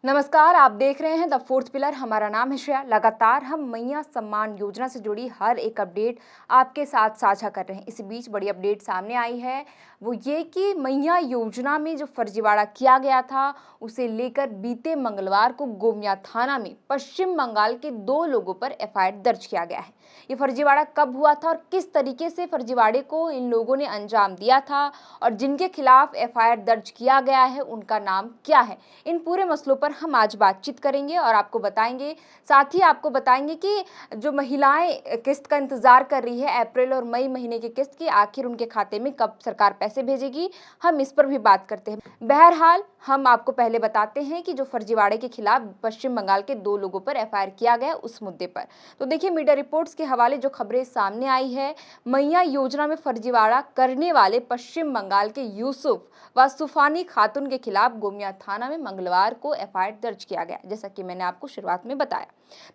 नमस्कार, आप देख रहे हैं द फोर्थ पिलर। हमारा नाम है श्रेया। लगातार हम मैया सम्मान योजना से जुड़ी हर एक अपडेट आपके साथ साझा कर रहे हैं। इसी बीच बड़ी अपडेट सामने आई है, वो ये कि मैया योजना में जो फर्जीवाड़ा किया गया था, उसे लेकर बीते मंगलवार को गोमिया थाना में पश्चिम बंगाल के 2 लोगों पर एफआईआर दर्ज किया गया है। ये फर्जीवाड़ा कब हुआ था और किस तरीके से फर्जीवाड़े को इन लोगों ने अंजाम दिया था और जिनके खिलाफ एफआईआर दर्ज किया गया है, उनका नाम क्या है, इन पूरे मसलों पर हम आज बातचीत करेंगे और आपको बताएंगे। साथ ही आपको बताएंगे कि जो महिलाएं किस्त का इंतजार कर रही है अप्रैल और मई महीने की किस्त की, आखिर उनके खाते में कब सरकार पैसे भेजेगी, हम इस पर भी बात करते हैं। बहरहाल हम आपको पहले बताते हैं कि जो फर्जीवाड़े के खिलाफ पश्चिम बंगाल के 2 लोगों पर एफआईआर किया गया उस मुद्दे पर। तो देखिए, मीडिया रिपोर्ट्स के हवाले जो खबरें सामने आई है, मैया योजना में फर्जीवाड़ा करने वाले पश्चिम बंगाल के यूसुफ व सुफानी खातून के खिलाफ गोमिया थाना में मंगलवार को एफआईआर दर्ज किया गया। जैसा कि मैंने आपको शुरुआत में बताया,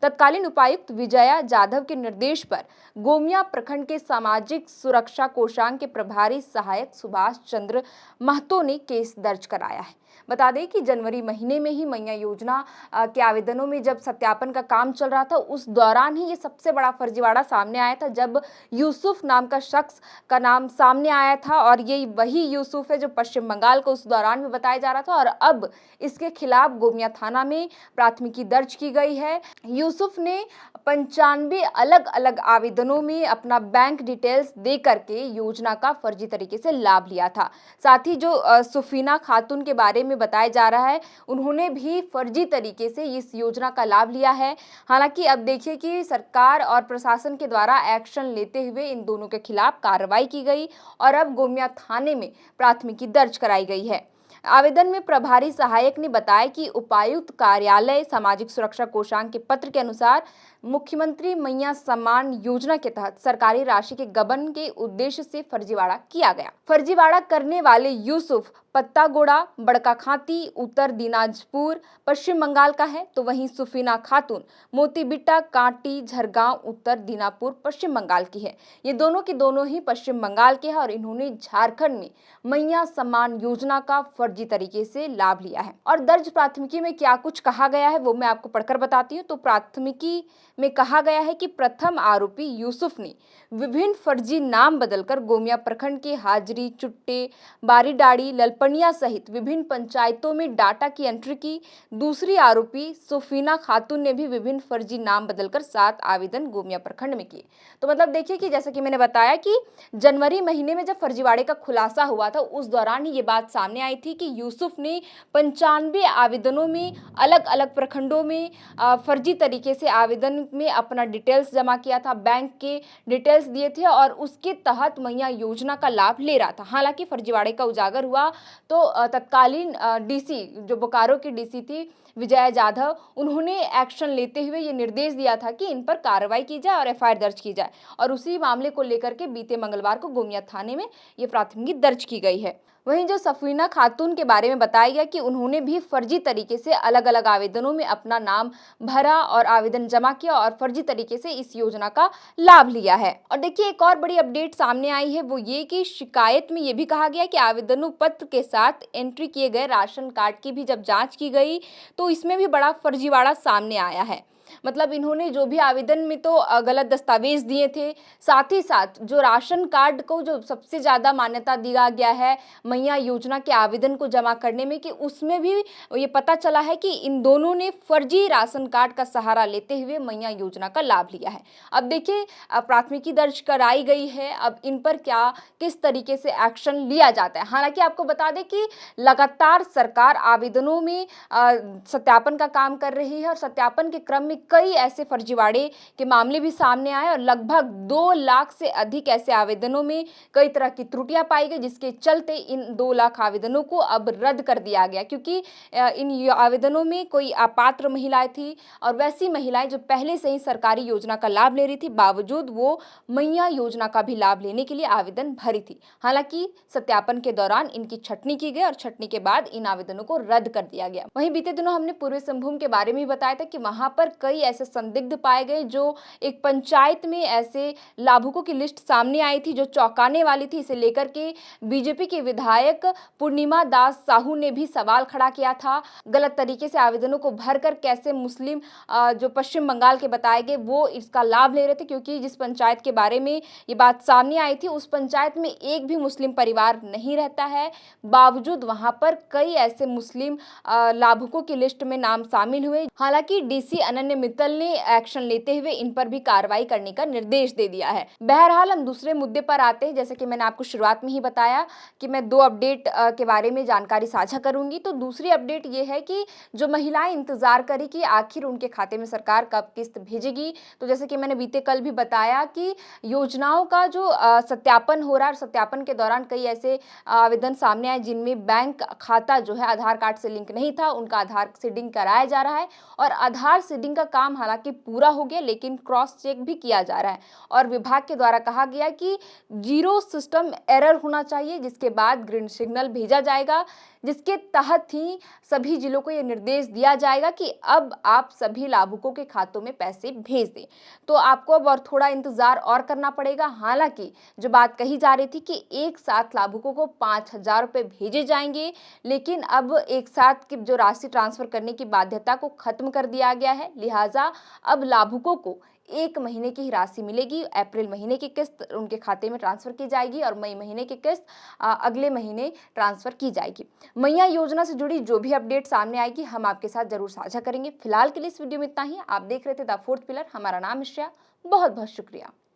तत्कालीन उपायुक्त विजया जाधव के निर्देश पर गोमिया प्रखंड के सामाजिक सुरक्षा कोषांग के प्रभारी सहायक सुभाष चंद्र महतो ने केस दर्ज कराया है। बता दें कि जनवरी महीने में ही मैया योजना के आवेदनों में जब सत्यापन का काम चल रहा था, उस दौरान ही ये सबसे बड़ा फर्जीवाड़ा सामने आया था, जब यूसुफ नाम का शख्स का नाम सामने आया था और ये वही यूसुफ है जो पश्चिम बंगाल को उस दौरान भी बताया जा रहा था। और अब इसके खिलाफ गोमिया थाना में प्राथमिकी दर्ज की गई है। यूसुफ ने 95 अलग अलग आवेदनों में अपना बैंक डिटेल्स दे करके योजना का फर्जी तरीके से लाभ लिया था। साथ ही जो सुफीना खातून के बारे में बताया जा रहा है, उन्होंने भी फर्जी तरीके से इस योजना का लाभ लिया है। हालांकि अब देखिए कि सरकार और प्रशासन के द्वारा एक्शन लेते हुए इन दोनों के खिलाफ कार्रवाई की गई और अब गोमिया थाने में प्राथमिकी दर्ज कराई गई है। आवेदन में प्रभारी सहायक ने बताया कि उपायुक्त कार्यालय सामाजिक सुरक्षा कोषांग के पत्र के अनुसार मुख्यमंत्री मैया सम्मान योजना के तहत सरकारी राशि के गबन के उद्देश्य से फर्जीवाड़ा किया गया। फर्जीवाड़ा करने वाले यूसुफ पत्तागोड़ा बड़का खाती उत्तर दिनाजपुर पश्चिम बंगाल का है, तो वहीं सुफीना खातून मोतीबिट्टा कांटी झरगांव उत्तर दीनापुर पश्चिम बंगाल की है। ये दोनों की दोनों ही पश्चिम बंगाल के हैं और इन्होंने झारखंड में मैया सम्मान योजना का फर्जी तरीके से लाभ लिया है। और दर्ज प्राथमिकी में क्या कुछ कहा गया है वो मैं आपको पढ़कर बताती हूँ। तो प्राथमिकी में कहा गया है कि प्रथम आरोपी यूसुफ ने विभिन्न फर्जी नाम बदलकर गोमिया प्रखंड के हाजरी चुट्टे बारीडाड़ी ललपनिया सहित विभिन्न पंचायतों में डाटा की एंट्री की। दूसरी आरोपी सुफीना खातून ने भी विभिन्न फर्जी नाम बदलकर 7 आवेदन गोमिया प्रखंड में किए। तो मतलब देखिए कि जैसा कि मैंने बताया कि जनवरी महीने में जब फर्जीवाड़े का खुलासा हुआ था, उस दौरान ही ये बात सामने आई थी कि यूसुफ ने 95 आवेदनों में अलग अलग प्रखंडों में फर्जी तरीके से आवेदन में अपना डिटेल्स जमा किया था, बैंक के डिटेल्स दिए थे और उसके तहत मैया योजना का लाभ ले रहा था। हालांकि फर्जीवाड़े का उजागर हुआ तो तत्कालीन डीसी जो बोकारो की डीसी थी विजया जाधव, उन्होंने एक्शन लेते हुए ये निर्देश दिया था कि इन पर कार्रवाई की जाए और एफआईआर दर्ज की जाए। और उसी मामले को लेकर के बीते मंगलवार को गोमिया थाने में ये प्राथमिकी दर्ज की गई है। वहीं जो सफीना खातून के बारे में बताया गया कि उन्होंने भी फर्जी तरीके से अलग अलग आवेदनों में अपना नाम भरा और आवेदन जमा किया और फर्जी तरीके से इस योजना का लाभ लिया है। और देखिए, एक और बड़ी अपडेट सामने आई है, वो ये कि शिकायत में ये भी कहा गया कि आवेदनों पत्र के साथ एंट्री किए गए राशन कार्ड की भी जब जांच की गई तो इसमें भी बड़ा फर्जीवाड़ा सामने आया है। मतलब इन्होंने जो भी आवेदन में तो गलत दस्तावेज दिए थे, साथ ही साथ जो राशन कार्ड को जो सबसे ज़्यादा मान्यता दिया गया है मैया योजना के आवेदन को जमा करने में, कि उसमें भी ये पता चला है कि इन दोनों ने फर्जी राशन कार्ड का सहारा लेते हुए मैया योजना का लाभ लिया है। अब देखिए, प्राथमिकी दर्ज कराई गई है, अब इन पर क्या किस तरीके से एक्शन लिया जाता है। हालांकि आपको बता दें कि लगातार सरकार आवेदनों में सत्यापन का काम कर रही है और सत्यापन के क्रम में कई ऐसे फर्जीवाड़े के मामले भी सामने आए और लगभग 2 लाख से अधिक ऐसे आवेदनों में कई तरह की त्रुटियां पाई गई, जिसके चलते इन 2 लाख आवेदनों को अब रद्द कर दिया गया, क्योंकि इन आवेदनों में कोई अपात्र महिलाएं थी और वैसी महिलाएं जो पहले से ही सरकारी योजना का लाभ ले रही थी, बावजूद वो मैया योजना का भी लाभ लेने के लिए आवेदन भरी थी। हालांकि सत्यापन के दौरान इनकी छटनी की गई और छटनी के बाद इन आवेदनों को रद्द कर दिया गया। वहीं बीते दिनों हमने पूर्वी सिंहभूम के बारे में भी बताया था कि वहां पर कई ऐसे संदिग्ध पाए गए। जो एक पंचायत में ऐसे लाभुकों की लिस्ट सामने आई थी जो चौंकाने वाली थी। इसे लेकर के बीजेपी के विधायक पूर्णिमा दास साहू ने भी सवाल खड़ा किया था। गलत तरीके से आवेदनों को भरकर कैसे मुस्लिम जो पश्चिम बंगाल के बताए गए वो इसका लाभ ले रहे थे, क्योंकि जिस पंचायत के बारे में ये बात सामने आई थी उस पंचायत में एक भी मुस्लिम परिवार नहीं रहता है। बावजूद वहां पर कई ऐसे मुस्लिम लाभुकों की लिस्ट में नाम शामिल हुए। हालांकि डीसी अनन्य मित्तल ने एक्शन लेते हुए इन पर भी कार्रवाई करने का निर्देश दे दिया है। बहरहाल हम दूसरे मुद्दे पर आते हैं। जैसे कि मैंने आपको शुरुआत में ही बताया कि मैं 2 अपडेट के बारे में जानकारी साझा करूंगी। तो दूसरी अपडेट ये है कि जो महिलाएं इंतजार करी कि आखिर उनके खाते में सरकार कब किस्त भेजेगी। तो जैसे कि मैंने बीते कल भी बताया कि योजनाओं का जो सत्यापन हो रहा है, सत्यापन के दौरान कई ऐसे आवेदन सामने आए जिनमें बैंक खाता जो है आधार कार्ड से लिंक नहीं था, उनका आधार सीडिंग कराया जा रहा है। और आधार सीडिंग का काम हालांकि पूरा हो गया, लेकिन क्रॉस चेक भी किया जा रहा है। और विभाग के द्वारा कहा गया कि 0 सिस्टम एरर होना चाहिए, जिसके बाद ग्रीन सिग्नल भेजा जाएगा, जिसके तहत ही सभी जिलों को यह निर्देश दिया जाएगा कि अब आप सभी लाभुकों के खातों में पैसे भेज दें। तो आपको अब और थोड़ा इंतजार और करना पड़ेगा। हालांकि जो बात कही जा रही थी कि एक साथ लाभुकों को 5,000 रुपए भेजे जाएंगे, लेकिन अब एक साथ की जो राशि ट्रांसफर करने की बाध्यता को खत्म कर दिया गया है। लिहाजा अब लाभुकों को 1 महीने की ही राशि मिलेगी। अप्रैल महीने की किस्त उनके खाते में ट्रांसफर की जाएगी और मई महीने की किस्त अगले महीने ट्रांसफर की जाएगी। मैया योजना से जुड़ी जो भी अपडेट सामने आएगी हम आपके साथ जरूर साझा करेंगे। फिलहाल के लिए इस वीडियो में इतना ही। आप देख रहे थे द फोर्थ पिलर। हमारा नाम है श्रेया। बहुत बहुत शुक्रिया।